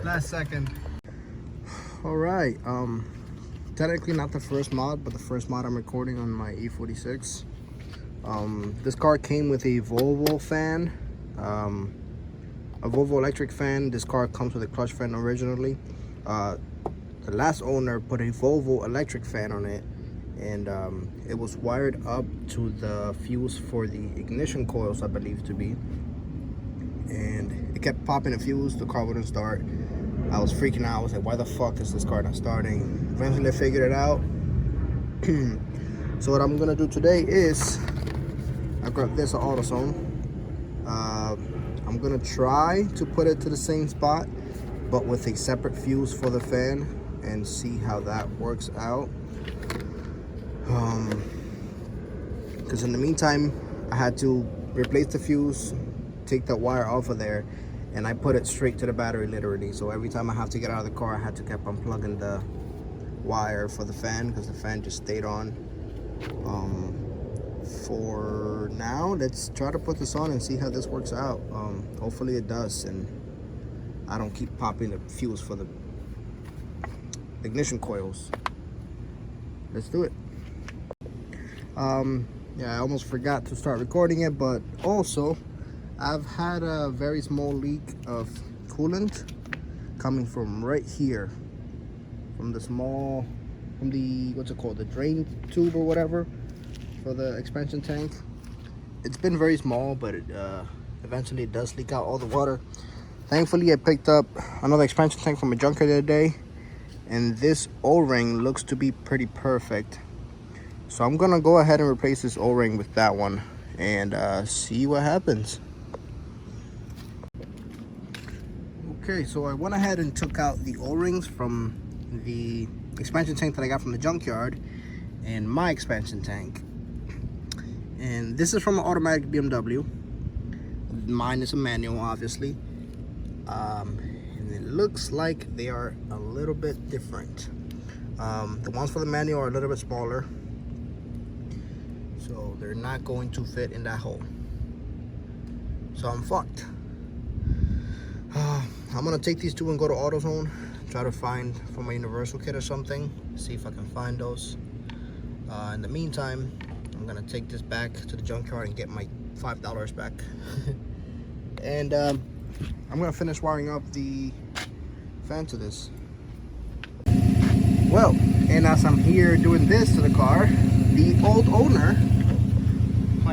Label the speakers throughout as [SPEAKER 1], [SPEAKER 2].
[SPEAKER 1] Last second.
[SPEAKER 2] All right. Technically not the first mod, but the first mod I'm recording on my E46. This car came with a Volvo fan, a Volvo electric fan. This car comes with a clutch fan originally. The last owner put a Volvo electric fan on it, and it was wired up to the fuse for the ignition coils, I believe to be, and it kept popping the fuse. The car wouldn't start. I was freaking out. I was like, why the fuck is this car not starting? Eventually I figured it out. So what I'm gonna do today is I grabbed this at AutoZone. I'm gonna try to put it to the same spot, but with a separate fuse for the fan, and see how that works out. Because in the meantime, I had to replace the fuse, take that wire off of there, and I put it straight to the battery literally. So every time I have to get out of the car, I had to keep unplugging the wire for the fan, because the fan just stayed on. For now, let's try to put this on and see how this works out. Hopefully it does, and I don't keep popping the fuse for the ignition coils. Let's do it. Yeah, I almost forgot to start recording it, but also I've had a very small leak of coolant coming from right here, from the what's it called, the drain tube or whatever for the expansion tank. It's been very small, but it eventually it does leak out all the water. Thankfully I picked up another expansion tank from a junkyard the other day, and this O-ring looks to be pretty perfect. So I'm gonna go ahead and replace this O-ring with that one and see what happens. Okay, so I went ahead and took out the O-rings from the expansion tank that I got from the junkyard and my expansion tank. And this is from an automatic BMW. Mine is a manual, obviously. And it looks like they are a little bit different. The ones for the manual are a little bit smaller, so they're not going to fit in that hole. So I'm fucked. I'm gonna take these two and go to AutoZone, try to find from a universal kit or something, see if I can find those. In the meantime, I'm gonna take this back to the junkyard and get my $5 back. And I'm gonna finish wiring up the fan to this. Well, and as I'm here doing this to the car, the old owner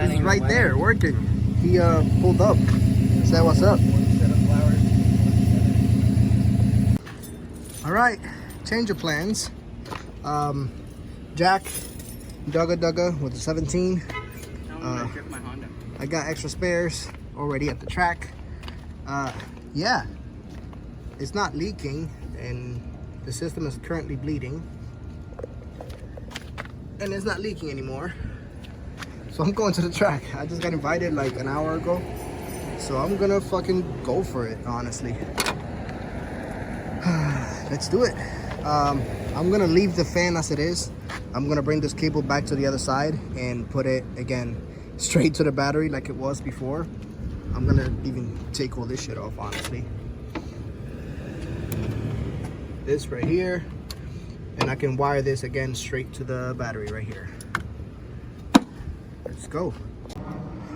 [SPEAKER 2] is right there working. He pulled up, said what's up. All right, change of plans. Jack Dugga with the 17. I got extra spares already at the track. Yeah, it's not leaking, and the system is currently bleeding, and it's not leaking anymore. So I'm going to the track. I just got invited like an hour ago, so I'm gonna fucking go for it, honestly. Let's do it. I'm gonna leave the fan as it is. I'm gonna bring this cable back to the other side and put it again straight to the battery like it was before. I'm gonna even take all this shit off, honestly. This right here, and I can wire this again straight to the battery right here. Let's go.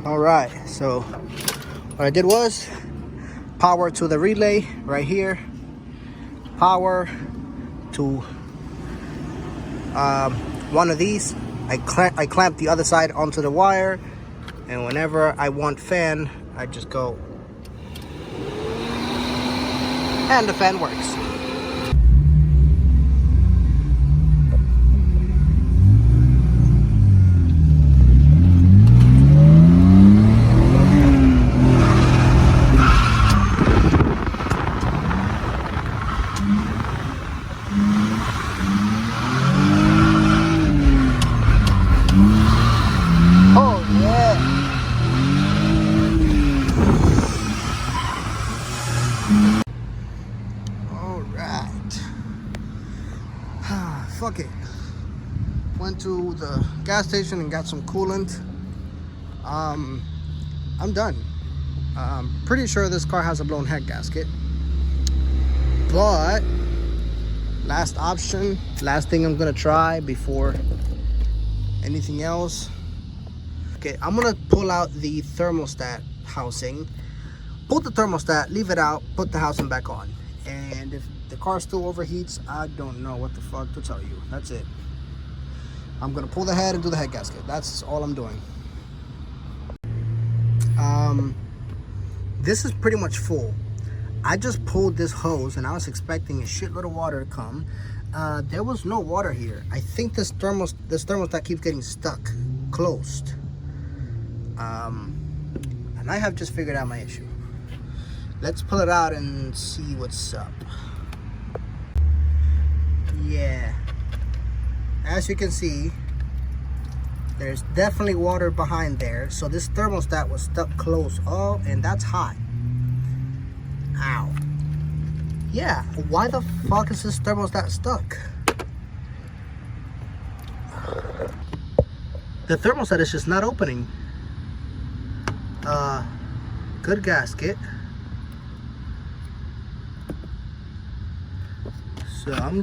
[SPEAKER 2] All right, so what I did was power to the relay right here, power to one of these. I clamp the other side onto the wire, and whenever I want fan, I just go, and the fan works. Fuck it. Went to the gas station and got some coolant. I'm done. Pretty sure this car has a blown head gasket. But last option, last thing I'm gonna try before anything else. Okay, I'm gonna pull out the thermostat housing, pull the thermostat, leave it out, put the housing back on. And if the car still overheats, I don't know what the fuck to tell you. That's it. I'm gonna pull the head and do the head gasket. That's all I'm doing. This is pretty much full. I just pulled this hose and I was expecting a shitload of water to come. There was no water here. I think this thermostat keeps getting stuck, closed. And I have just figured out my issue. Let's pull it out and see what's up. Yeah. As you can see, there's definitely water behind there. So this thermostat was stuck close. Oh, and that's hot. Ow. Yeah, why the fuck is this thermostat stuck? The thermostat is just not opening. Good gasket. So I'm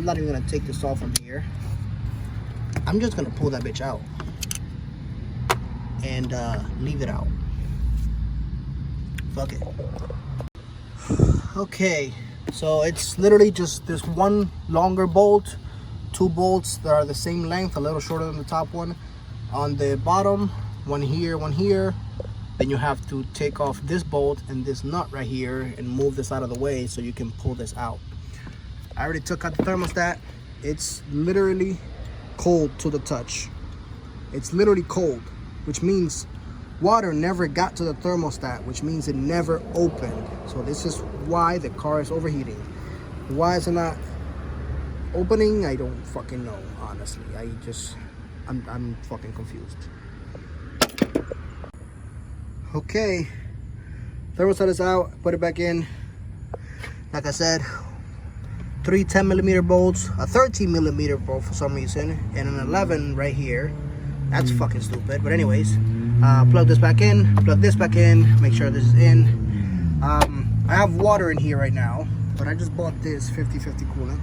[SPEAKER 2] not even gonna take this off from here. I'm just gonna pull that bitch out and leave it out. Fuck it. Okay, so it's literally just this one longer bolt, two bolts that are the same length, a little shorter than the top one. On the bottom, one here. Then you have to take off this bolt and this nut right here and move this out of the way so you can pull this out. I already took out the thermostat. It's literally cold to the touch. It's literally cold, which means water never got to the thermostat, which means it never opened. So this is why the car is overheating. Why is it not opening? I don't fucking know, honestly. I'm fucking confused. Okay, thermostat is out, put it back in. Like I said, 3 10mm bolts, a 13mm bolt for some reason, and an 11 right here. That's fucking stupid, but anyways, plug this back in, plug this back in, make sure this is in. I have water in here right now, but I just bought this 50/50 coolant.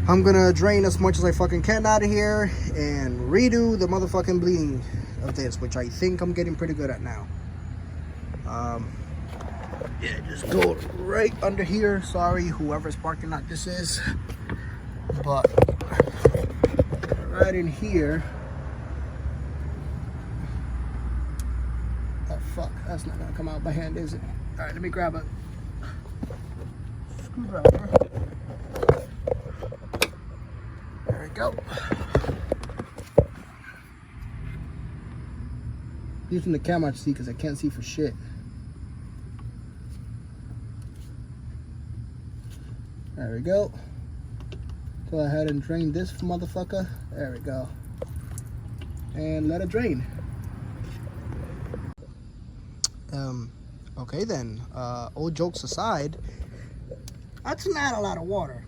[SPEAKER 2] I'm gonna drain as much as I fucking can out of here and redo the motherfucking bleeding of this, which I think I'm getting pretty good at now. Yeah, just go right under here. Sorry, whoever's parking lot this is, but right in here. Oh fuck, that's not gonna come out by hand, is it? All right, let me grab a screwdriver. There we go. Using the camera to see because I can't see for shit. There we go. Go ahead and drain this motherfucker. There we go. And let it drain. Okay then, all jokes aside, that's not a lot of water.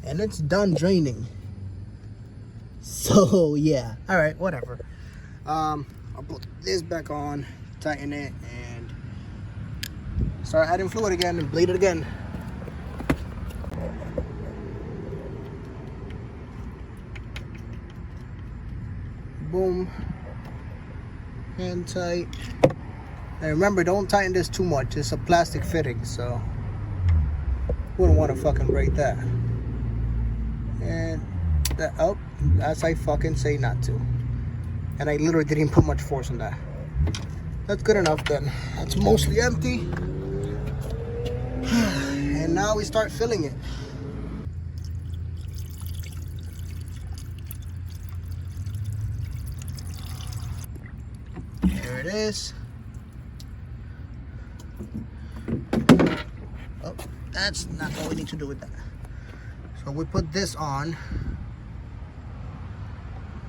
[SPEAKER 2] And it's done draining. So yeah, all right, whatever. I'll put this back on, tighten it, and start adding fluid again and bleed it again. Boom. Hand tight. And remember, don't tighten this too much. It's a plastic fitting, so wouldn't want to fucking break that. And that up, as I fucking say not to. And I literally didn't put much force on that. That's good enough then. That's mostly empty. And now we start filling it. There it is. Oh, that's not what we need to do with that. So we put this on.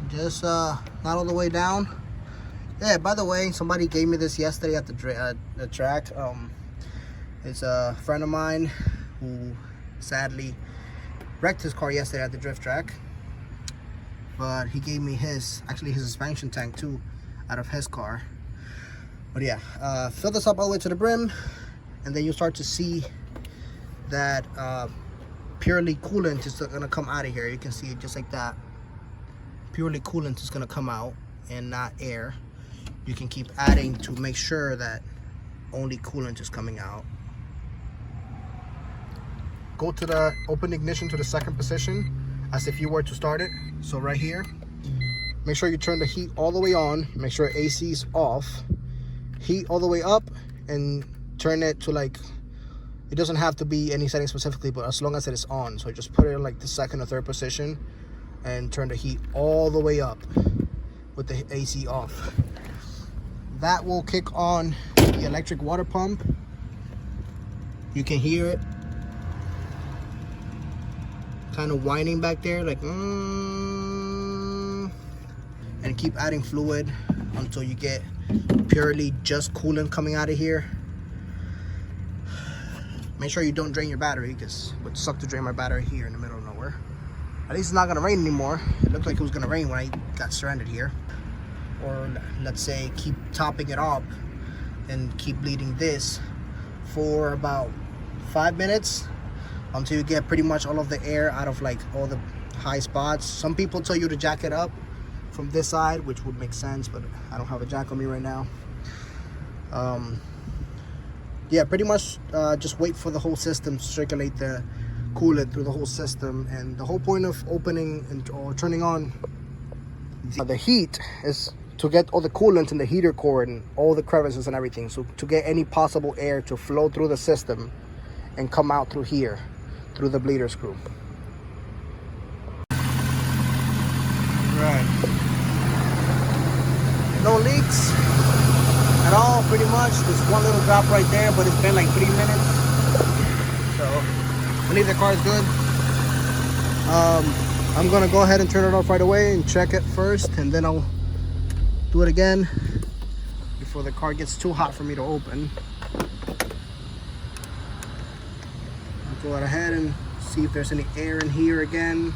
[SPEAKER 2] Just not all the way down. Yeah, by the way, somebody gave me this yesterday at the track. It's a friend of mine who sadly wrecked his car yesterday at the drift track. But he gave me his suspension tank too out of his car. But yeah, fill this up all the way to the brim and then you start to see that purely coolant is gonna come out of here. You can see it just like that. Purely coolant is gonna come out and not air. You can keep adding to make sure that only coolant is coming out. Go to the open ignition to the second position as if you were to start it. So right here, make sure you turn the heat all the way on. Make sure AC is off. Heat all the way up and turn it to like, it doesn't have to be any setting specifically, but as long as it is on. So just put it in like the second or third position and turn the heat all the way up with the AC off. That will kick on the electric water pump. You can hear it kind of whining back there, like and keep adding fluid until you get purely just coolant coming out of here. Make sure you don't drain your battery, because it would suck to drain my battery here in the middle of nowhere. At least it's not gonna rain anymore. It looked like it was gonna rain when I got stranded here. Or let's say keep topping it up and keep bleeding this for about 5 minutes until you get pretty much all of the air out of like all the high spots. Some people tell you to jack it up from this side, which would make sense, but I don't have a jack on me right now. Yeah, pretty much just wait for the whole system to circulate the coolant through the whole system. And the whole point of opening or turning on the heat is to get all the coolant in the heater core and all the crevices and everything, so to get any possible air to flow through the system and come out through here, through the bleeder screw. Right. No leaks at all, pretty much. There's one little drop right there, but it's been like 3 minutes. So I believe the car is good. I'm gonna go ahead and turn it off right away and check it first, and then I'll do it again before the car gets too hot for me to open. I'll go ahead and see if there's any air in here again.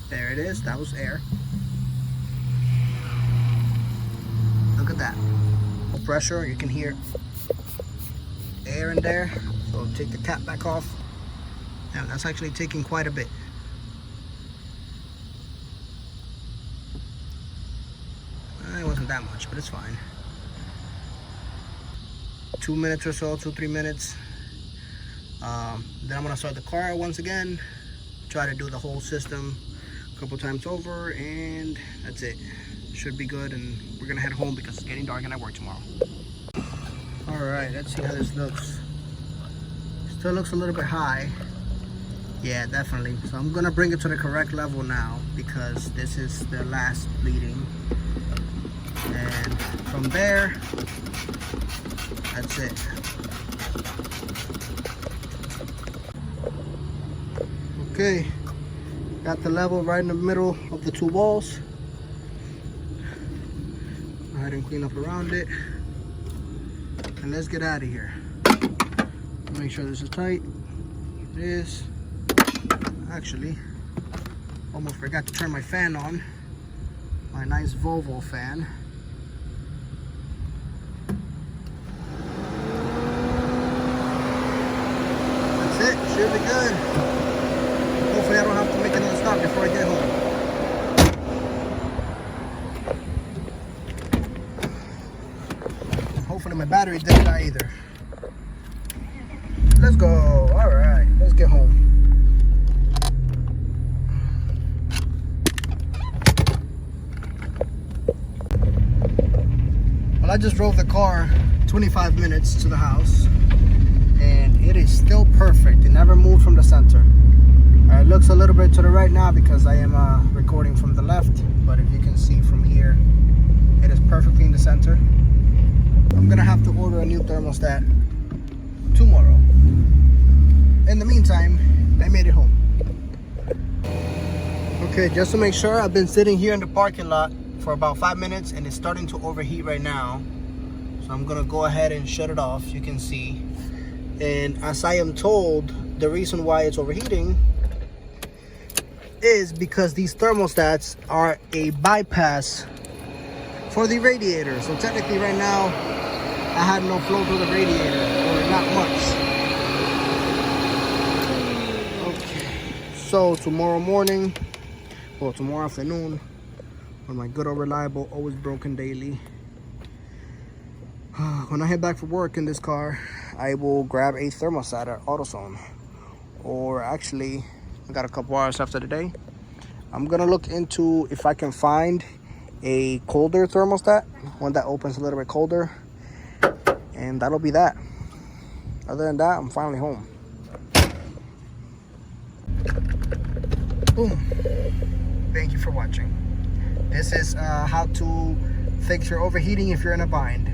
[SPEAKER 2] There it is, that was air. Look at that. No pressure, you can hear air in there. So take the cap back off. And that's actually taking quite a bit. It wasn't that much, but it's fine. 2 minutes or so, 2-3 minutes. Then I'm gonna start the car once again, try to do the whole system a couple times over, and that's it. Should be good, and we're gonna head home because it's getting dark and I work tomorrow. All right, let's see how this looks. Still looks a little bit high. Yeah, definitely. So I'm gonna bring it to the correct level now, because this is the last bleeding. And from there, that's it. Okay, got the level right in the middle of the two walls. Go ahead and clean up around it. And let's get out of here. Make sure this is tight. It is. Actually, almost forgot to turn my fan on. My nice Volvo fan. That's it, should be good. Hopefully I don't have to make another stop before I get home. Hopefully my battery didn't die either. Let's go. All right, let's get home. Well, I just drove the car 25 minutes to the house, and it is still perfect. It never moved from the center. It looks a little bit to the right now because I am recording from the left, but if you can see from here, it is perfectly in the center. I'm gonna have to order a new thermostat tomorrow. In the meantime, I made it home. Okay, just to make sure, I've been sitting here in the parking lot for about 5 minutes, and it's starting to overheat right now. So I'm gonna go ahead and shut it off, you can see. And as I am told, the reason why it's overheating is because these thermostats are a bypass for the radiator. So technically right now, I had no flow to the radiator, or not much. Okay, so tomorrow morning, well, tomorrow afternoon, on my good old reliable, always broken daily, when I head back for work in this car, I will grab a thermostat at AutoZone. Or actually, I got a couple hours after the day. I'm gonna look into if I can find a colder thermostat, one that opens a little bit colder, and that'll be that. Other than that, I'm finally home. Boom. Thank you for watching. This is how to fix your overheating if you're in a bind.